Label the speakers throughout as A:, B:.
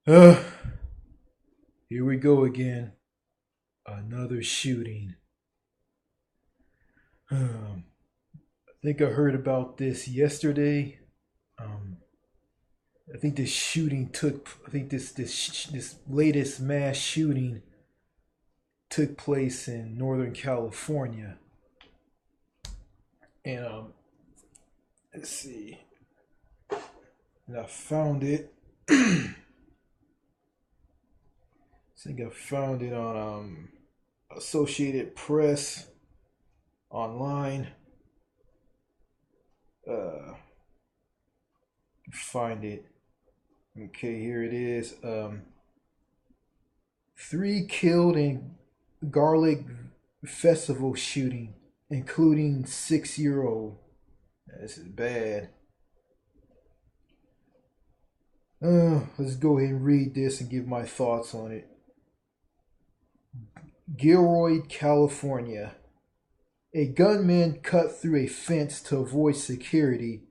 A: Uh, Here we go again. Another shooting. I think I heard about this yesterday. Um, I think this shooting took. I think this latest mass shooting took place in Northern California. And let's see. And I found it. I think I found it on Associated Press online. Find it. Okay, here it is. Three killed in garlic festival shooting, including 6-year-old. This is bad. Let's go ahead and read this and give my thoughts on it. Gilroy, California. A gunman cut through a fence to avoid security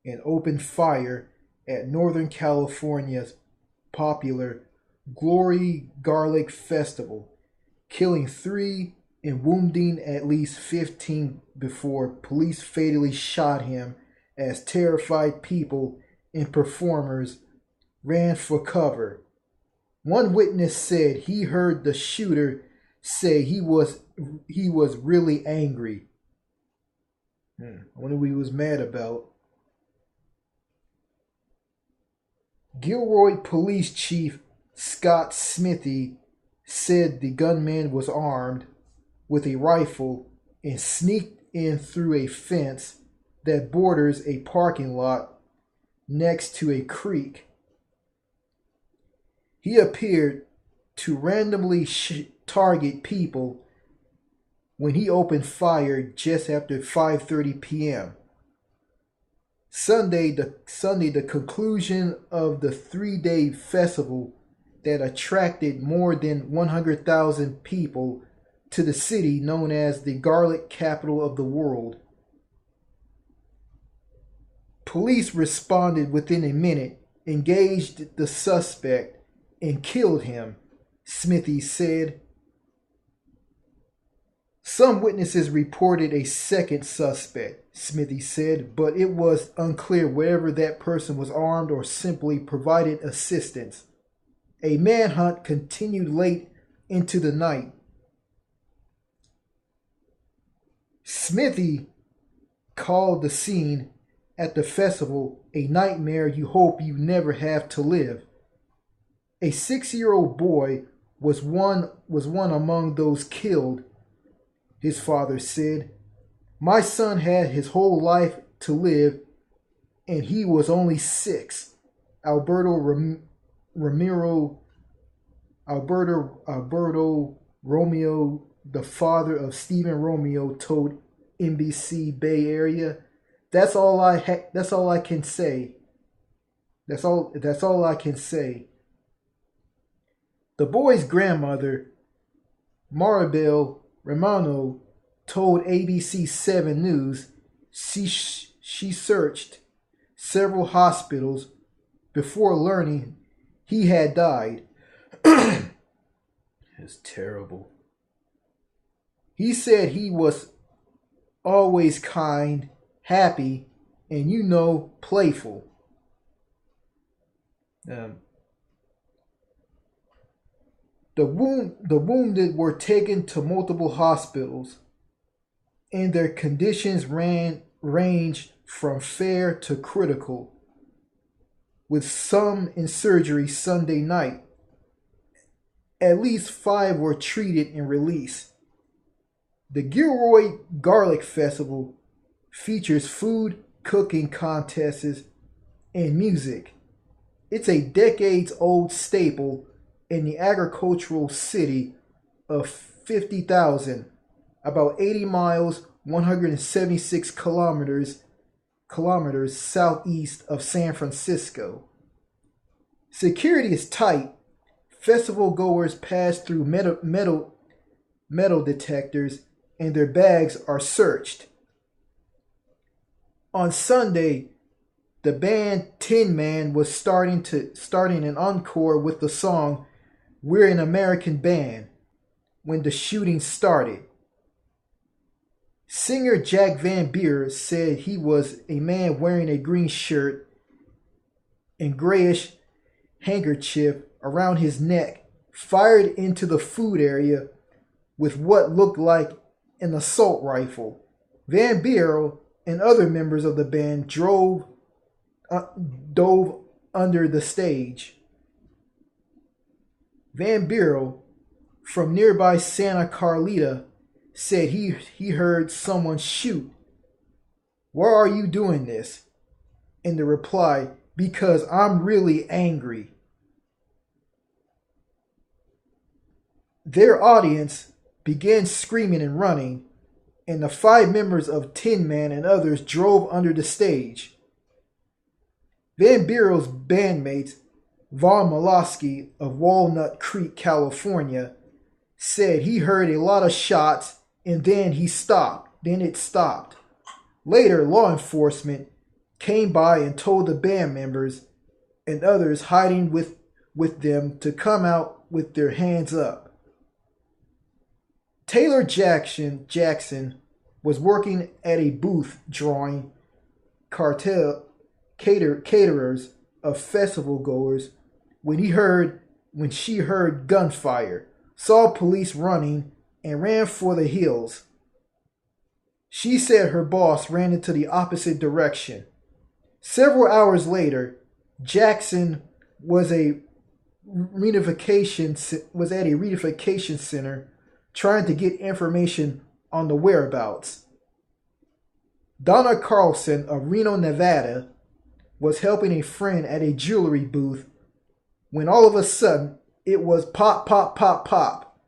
A: and opened fire at Northern California's popular Glory Garlic Festival, killing 3 and wounding at least 15 before police fatally shot him as terrified people and performers ran for cover. One witness said he heard the shooter say he was really angry. I wonder what he was mad about. Gilroy Police Chief Scott Smithy said the gunman was armed with a rifle and sneaked in through a fence that borders a parking lot next to a creek. He appeared to randomly target people when he opened fire just after 5:30 p.m. Sunday, the conclusion of the 3-day festival that attracted more than 100,000 people to the city known as the garlic capital of the world. Police responded within a minute, engaged the suspect, and killed him, Smithy said. Some witnesses reported a second suspect, Smithy said, but it was unclear whether that person was armed or simply provided assistance. A manhunt continued late into the night. Smithy called the scene at the festival a nightmare you hope you never have to live. A 6-year-old boy was one among those killed, his father said. My son had his whole life to live, and he was only 6. Alberto Romeo, the father of Stephen Romeo, told NBC Bay Area. That's all I can say. That's all I can say. The boy's grandmother, Maribel Romano, told ABC 7 News she searched several hospitals before learning he had died. It's terrible. He said he was always kind, happy, and playful. The wounded were taken to multiple hospitals, and their conditions ranged from fair to critical, with some in surgery Sunday night. At least 5 were treated and released. The Gilroy Garlic Festival features food, cooking contests, and music. It's a decades-old staple in the agricultural city of 50,000, about 80 miles, 176 kilometers southeast of San Francisco. Security is tight. Festival goers pass through metal detectors, and their bags are searched. On Sunday, the band Tin Man was starting an encore with the song "We're an American Band" when the shooting started. Singer Jack Van Beer said he was a man wearing a green shirt and grayish handkerchief around his neck, fired into the food area with what looked like an assault rifle. Van Beer and other members of the band dove under the stage. Van Beer from nearby Santa Carlita said he heard someone shoot. "Why are you doing this?" And the reply, "Because I'm really angry." Their audience began screaming and running, and the 5 members of Tin Man and others drove under the stage. Van Beer's bandmates, Vaughn Molosky of Walnut Creek, California, said he heard a lot of shots and then it stopped. Later, law enforcement came by and told the band members and others hiding with them to come out with their hands up. Taylor Jackson was working at a booth drawing caterers of festival goers when she heard gunfire, saw police running, and ran for the hills. She said her boss ran into the opposite direction. Several hours later, Jackson was at a reunification center trying to get information on the whereabouts. Donna Carlson of Reno, Nevada, was helping a friend at a jewelry booth when all of a sudden it was pop, pop, pop, pop.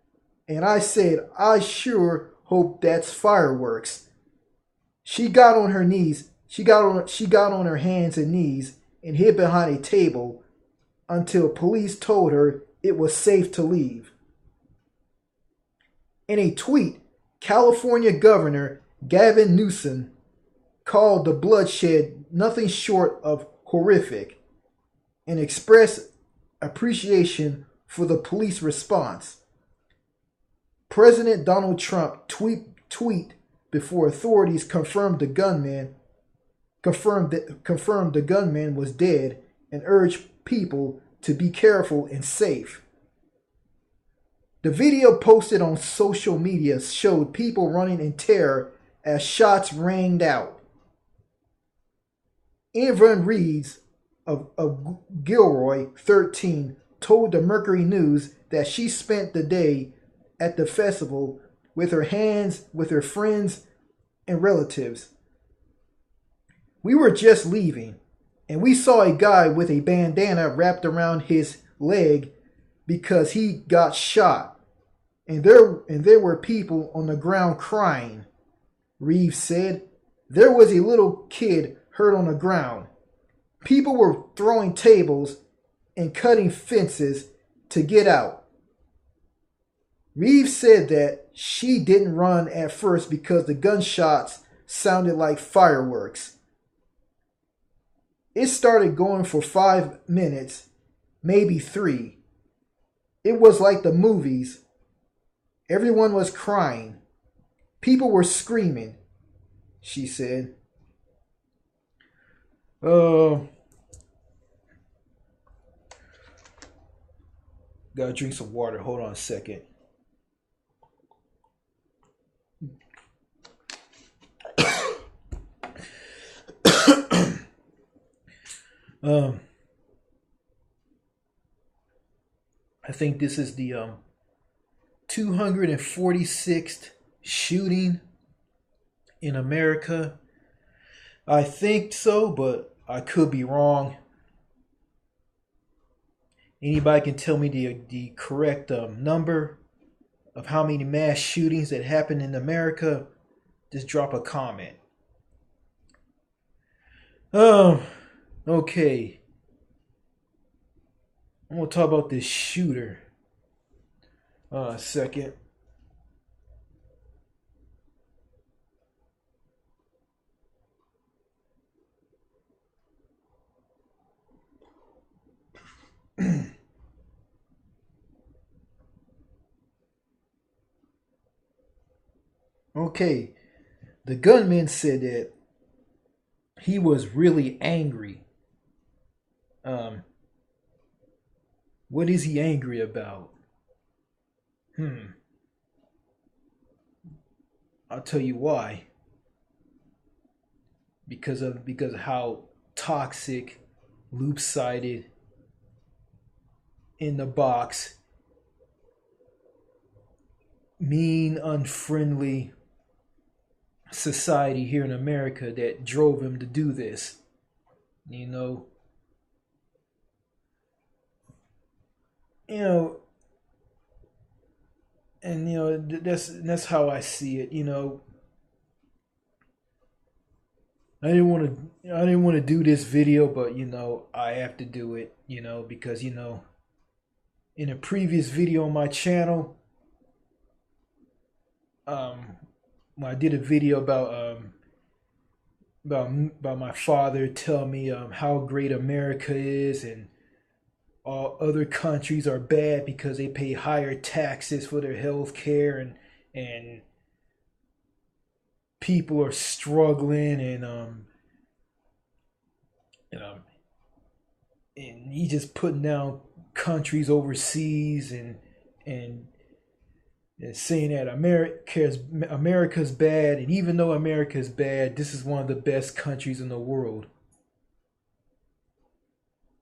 A: And I said, "I sure hope that's fireworks." She got on her knees. She got on her hands and knees and hid behind a table until police told her it was safe to leave. In a tweet, California Governor Gavin Newsom called the bloodshed nothing short of horrific and expressed appreciation for the police response. President Donald Trump tweet before authorities confirmed the gunman was dead and urged people to be careful and safe. The video posted on social media showed people running in terror as shots rang out. Yvonne Reeds of Gilroy, 13, told the Mercury News that she spent the day at the festival with her friends and relatives. "We were just leaving, and we saw a guy with a bandana wrapped around his leg because he got shot, and there were people on the ground crying," Reeves said. "There was a little kid hurt on the ground. People were throwing tables and cutting fences to get out." Reeves said that she didn't run at first because the gunshots sounded like fireworks. "It started going for 5 minutes, maybe 3. It was like the movies. Everyone was crying. People were screaming," she said. Gotta drink some water. Hold on a second. I think this is the 246th shooting in America. I think so, but I could be wrong. Anybody can tell me the correct number of how many mass shootings that happened in America? Just drop a comment. Okay. I'm going to talk about this shooter. A second. Okay, the gunman said that he was really angry. Um, what is he angry about? Hmm, I'll tell you why. Because of how toxic, loop-sided, in the box, mean, unfriendly society here in America that drove him to do this. You know, you know, and that's how I see it. I didn't want to do this video, but I have to do it. Because in a previous video on my channel, um, when I did a video about my father telling me how great America is, and all other countries are bad because they pay higher taxes for their health care, and people are struggling, and he just putting down countries overseas, and saying that America's bad, and even though America's bad, this is one of the best countries in the world.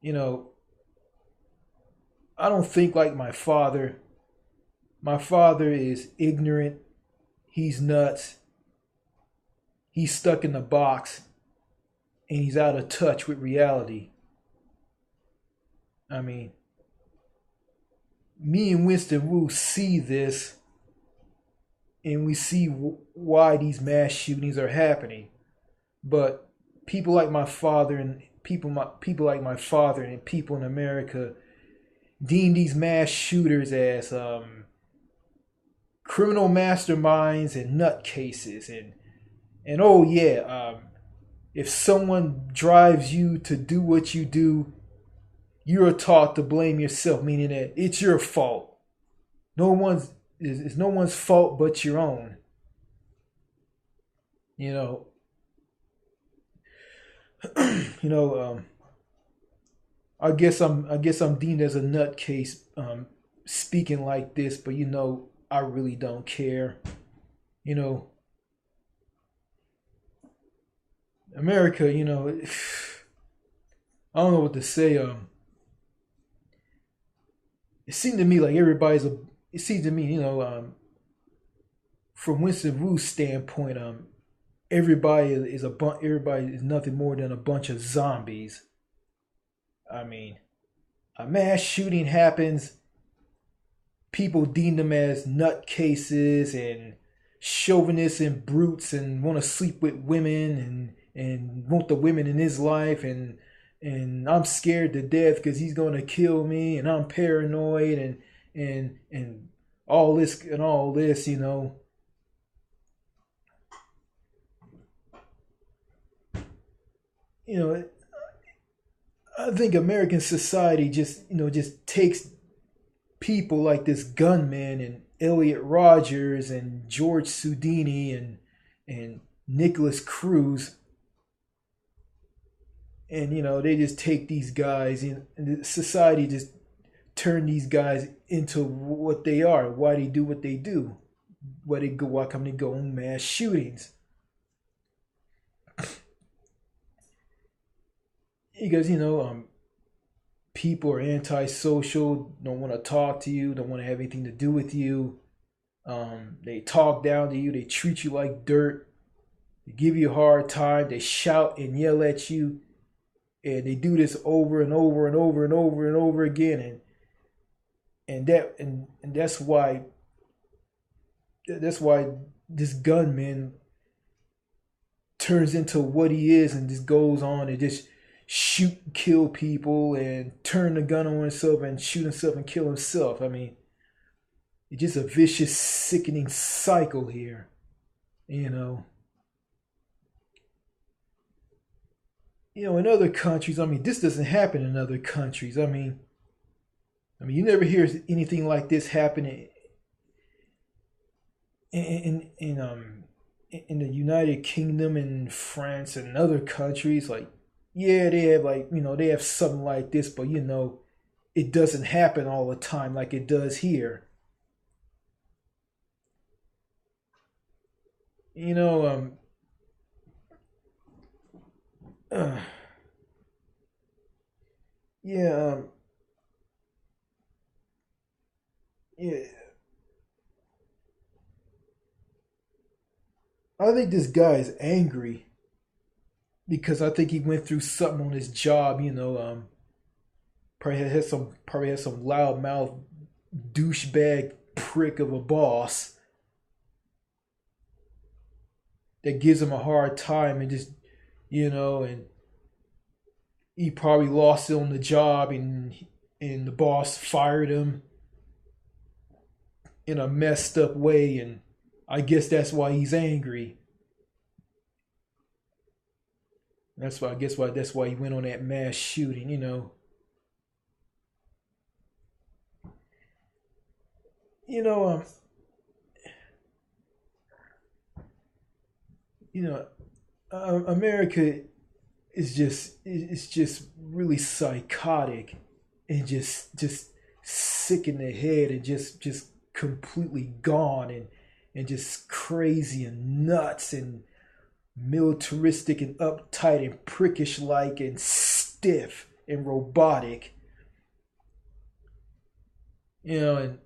A: You know, I don't think like my father. My father is ignorant. He's nuts. He's stuck in the box, and he's out of touch with reality. I mean, me and Winston Wu see this, and we see why these mass shootings are happening. But people like my father and people like my father and people in America deem these mass shooters as criminal masterminds and nutcases, and oh yeah, if someone drives you to do what you do, you are taught to blame yourself, meaning that it's your fault. It's no one's fault but your own. You know, you know. I guess I'm deemed as a nutcase, speaking like this, but I really don't care. You know, America. I don't know what to say. It seemed to me like everybody's a. It seems to me, from Winston Wu's standpoint, everybody is nothing more than a bunch of zombies. I mean, a mass shooting happens, people deem them as nutcases and chauvinists and brutes, and want to sleep with women, and want the women in his life, and I'm scared to death because he's going to kill me, and I'm paranoid, and all this. You know, I think American society just takes people like this gunman and Elliot Rogers and George Soudini and Nicholas Cruz, and they just take these guys, and society just turn these guys into what they are, why they do what they do, why come they go on mass shootings, because people are antisocial, don't want to talk to you, don't want to have anything to do with you. They talk down to you, they treat you like dirt, they give you a hard time, they shout and yell at you, and they do this over and over and over and over and over again, and that's why this gunman turns into what he is, and just goes on and just shoot and kill people, and turn the gun on himself and shoot himself and kill himself. I mean, it's just a vicious, sickening cycle here. You know, in other countries, I mean, this doesn't happen in other countries. I mean, you never hear anything like this happening in in the United Kingdom and France and other countries, like, yeah, they have, like, they have something like this, but it doesn't happen all the time like it does here. You know, uh, yeah, yeah. I think this guy is angry because I think he went through something on his job. Probably had some loudmouth douchebag prick of a boss that gives him a hard time and just and he probably lost it on the job, and the boss fired him in a messed up way, and I guess that's why he's angry. That's why he went on that mass shooting. You know you know America is just really psychotic and just sick in the head and just completely gone and just crazy and nuts and militaristic and uptight and prickish like and stiff and robotic. And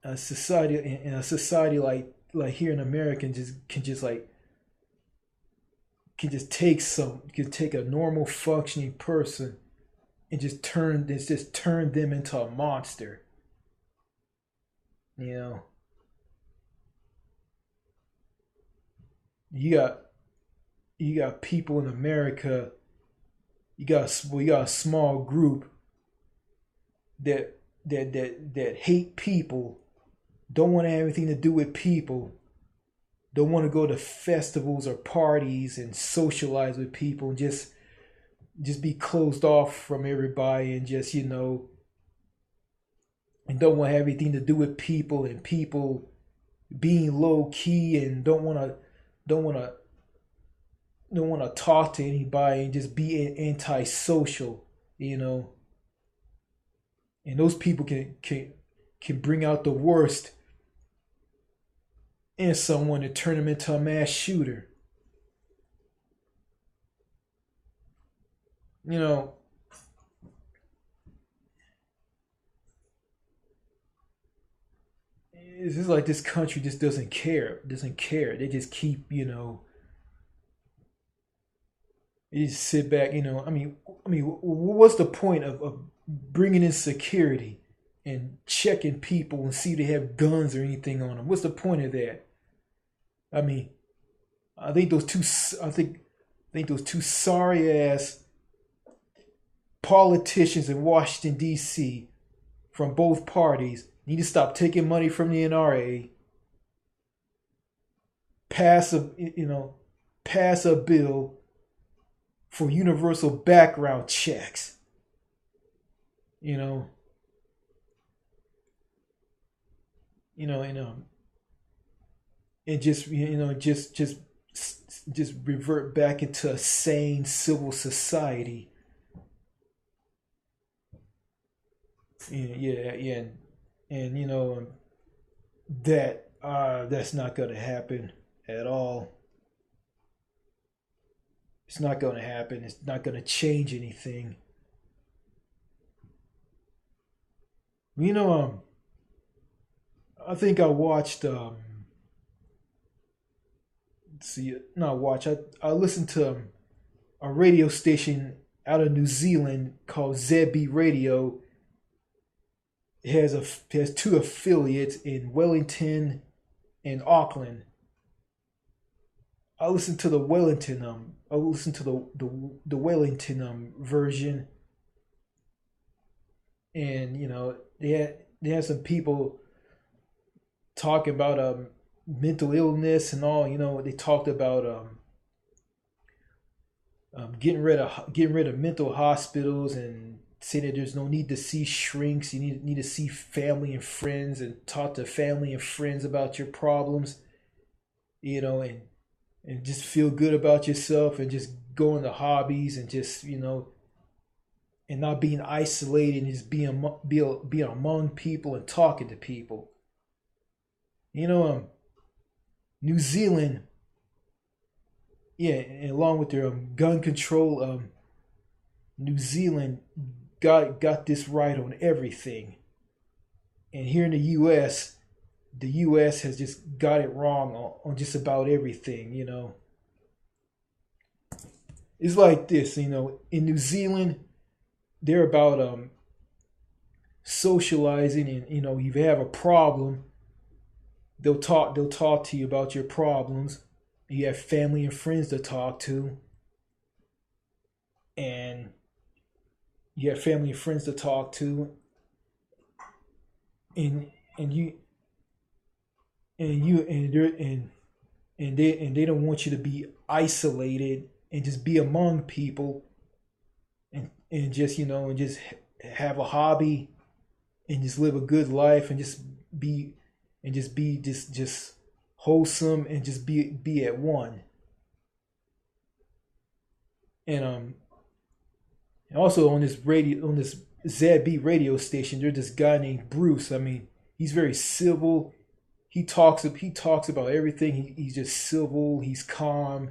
A: a society like here in America can take a normal functioning person and just turn them into a monster. You know, you got you got people in America. You got a small group that hate people, don't want to have anything to do with people, don't want to go to festivals or parties and socialize with people, and just be closed off from everybody, and just and don't want to have anything to do with people, and people being low key and don't want to don't want to talk to anybody and just be antisocial, you know. And those people can bring out the worst in someone and turn them into a mass shooter. You know, it's just like this country just doesn't care. They just keep, you just sit back. I mean, what's the point of bringing in security and checking people and see if they have guns or anything on them? What's the point of that? I mean, I think those two, I think those two sorry ass politicians in Washington D.C. from both parties need to stop taking money from the NRA, pass a pass a bill for universal background checks. You know, and just revert back into a sane civil society. Yeah, yeah, and that's not going to happen at all. It's not going to happen. It's not going to change anything. You know, I think I watched. See, not watch. I listened to a radio station out of New Zealand called ZB Radio. It has two affiliates in Wellington and Auckland. I listened to the Wellington version, and they had some people talking about mental illness and all. They talked about getting rid of mental hospitals, and say that there's no need to see shrinks. You need to see family and friends and talk to family and friends about your problems. and just feel good about yourself and just go into hobbies and just and not being isolated and just being among people and talking to people. You know, New Zealand, yeah, and along with their gun control, New Zealand got this right on everything, and here in the U.S. has just got it wrong on just about everything. It's like this. In New Zealand, they're about socializing, and if you have a problem, they'll talk to you about your problems. You have family and friends to talk to, and you have family and friends to talk to, and and you and you and they and they don't want you to be isolated and just be among people, and just and just have a hobby and just live a good life and be be just wholesome and just be at one. And also on this ZB radio station, there's this guy named Bruce. I mean, he's very civil. He talks about everything. He's just civil. He's calm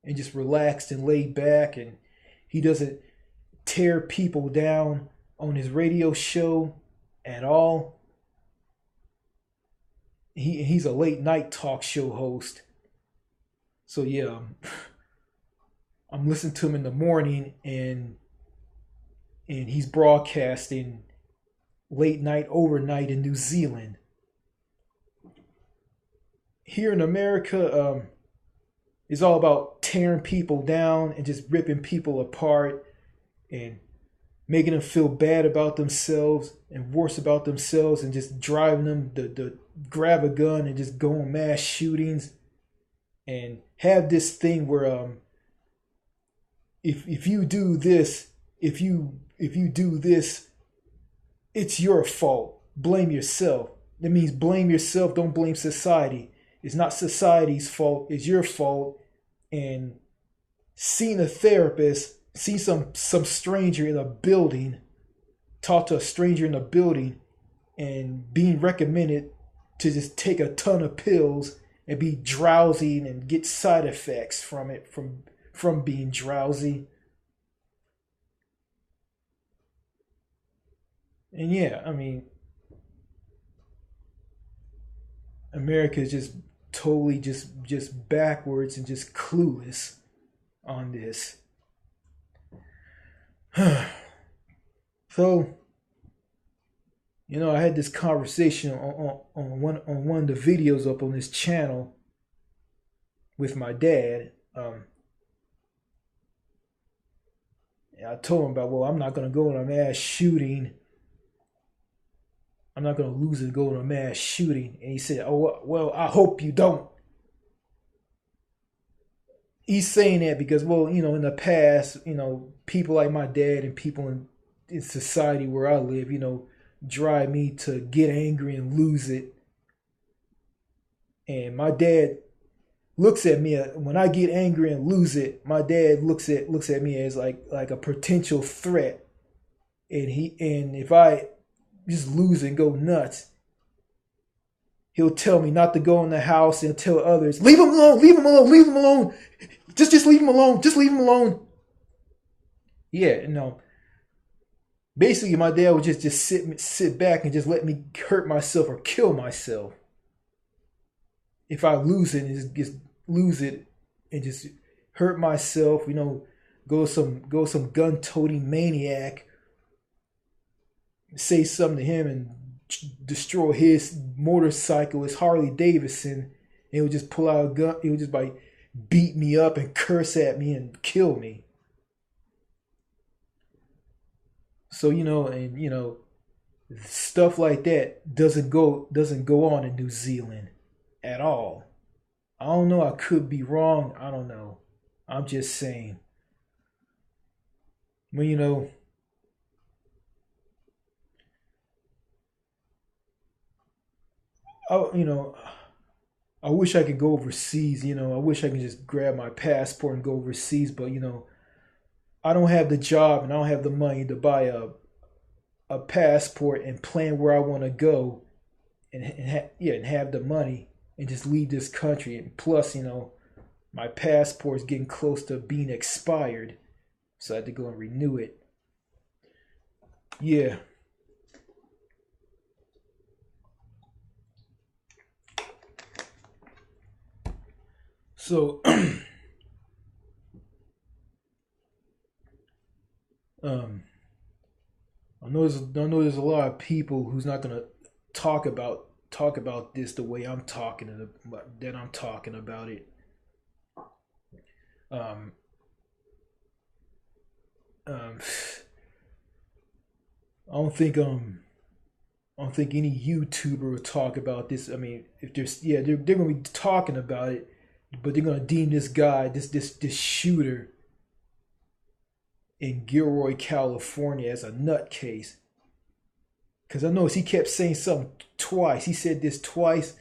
A: and just relaxed and laid back, and he doesn't tear people down on his radio show at all. He's a late night talk show host. So yeah, I'm listening to him in the morning, and he's broadcasting late night overnight in New Zealand. Here in America, it's all about tearing people down and just ripping people apart and making them feel bad about themselves and worse about themselves, and just driving them to grab a gun and just go on mass shootings, and have this thing where if you do this, if you do this, it's your fault. Blame yourself. That means blame yourself. Don't blame society. It's not society's fault. It's your fault. And seeing a therapist, see some stranger in a building, talk to a stranger in a building, and being recommended to just take a ton of pills and be drowsy and get side effects from it, from being drowsy. And yeah, I mean, America is just totally just backwards and just clueless on this. So, I had this conversation on one of the videos up on this channel with my dad. I told him about, well, I'm not gonna go on a mass shooting. I'm not gonna lose and go on a mass shooting. And he said, "Oh well, I hope you don't." He's saying that because, well, in the past, people like my dad and people in society where I live, drive me to get angry and lose it. And my dad looks at me when I get angry and lose it. My dad looks at me as like a potential threat, and if I just lose and go nuts, he'll tell me not to go in the house and tell others, leave him alone, leave him alone, leave him alone, just leave him alone, just leave him alone. Yeah, no. Basically, my dad would just sit back and just let me hurt myself or kill myself if I lose it, and just lose it and just hurt myself. Go some gun toting maniac, say something to him and destroy his motorcycle, his Harley Davidson, and he would just pull out a gun. He would just beat me up and curse at me and kill me. So stuff like that doesn't go on in New Zealand at all. I don't know. I could be wrong. I don't know. I'm just saying. Well, I, I wish I could go overseas. I wish I could just grab my passport and go overseas. But I don't have the job and I don't have the money to buy a passport and plan where I want to go and have the money and just leave this country. And plus, my passport's getting close to being expired, so I had to go and renew it. Yeah. So, um, I know there's a lot of people who's not gonna talk about this the way I'm talking about it. Um, um, I don't think any YouTuber will talk about this. I mean, if there's yeah, they're gonna be talking about it, but they're gonna deem this guy, this shooter in Gilroy, California, as a nutcase. Because I noticed he kept saying something twice. He said this twice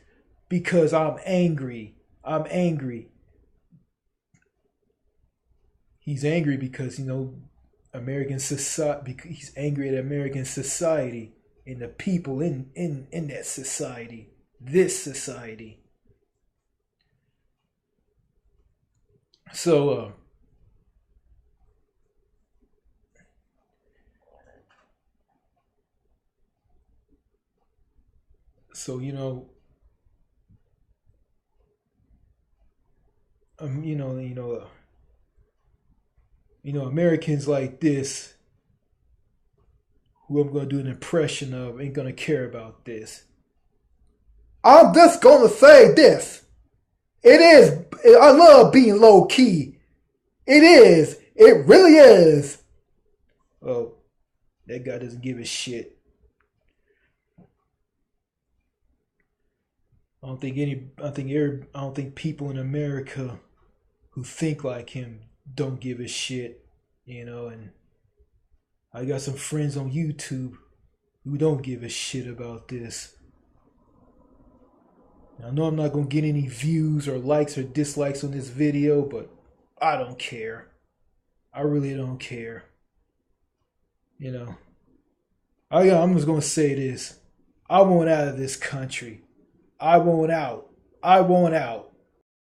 A: because I'm angry. I'm angry. He's angry because American society. He's angry at American society and the people in that society. This society. So so um you know you know Americans like this, who I'm gonna do an impression of, ain't gonna care about this. I'm just gonna say this. It is. I love being low key. It is. It really is. Oh, that guy doesn't give a shit. I don't think any. I don't think people in America who think like him don't give a shit. And I got some friends on YouTube who don't give a shit about this. I know I'm not gonna get any views or likes or dislikes on this video, but I don't care. I really don't care. You know. I'm just gonna say this. I want out of this country. I want out. I want out.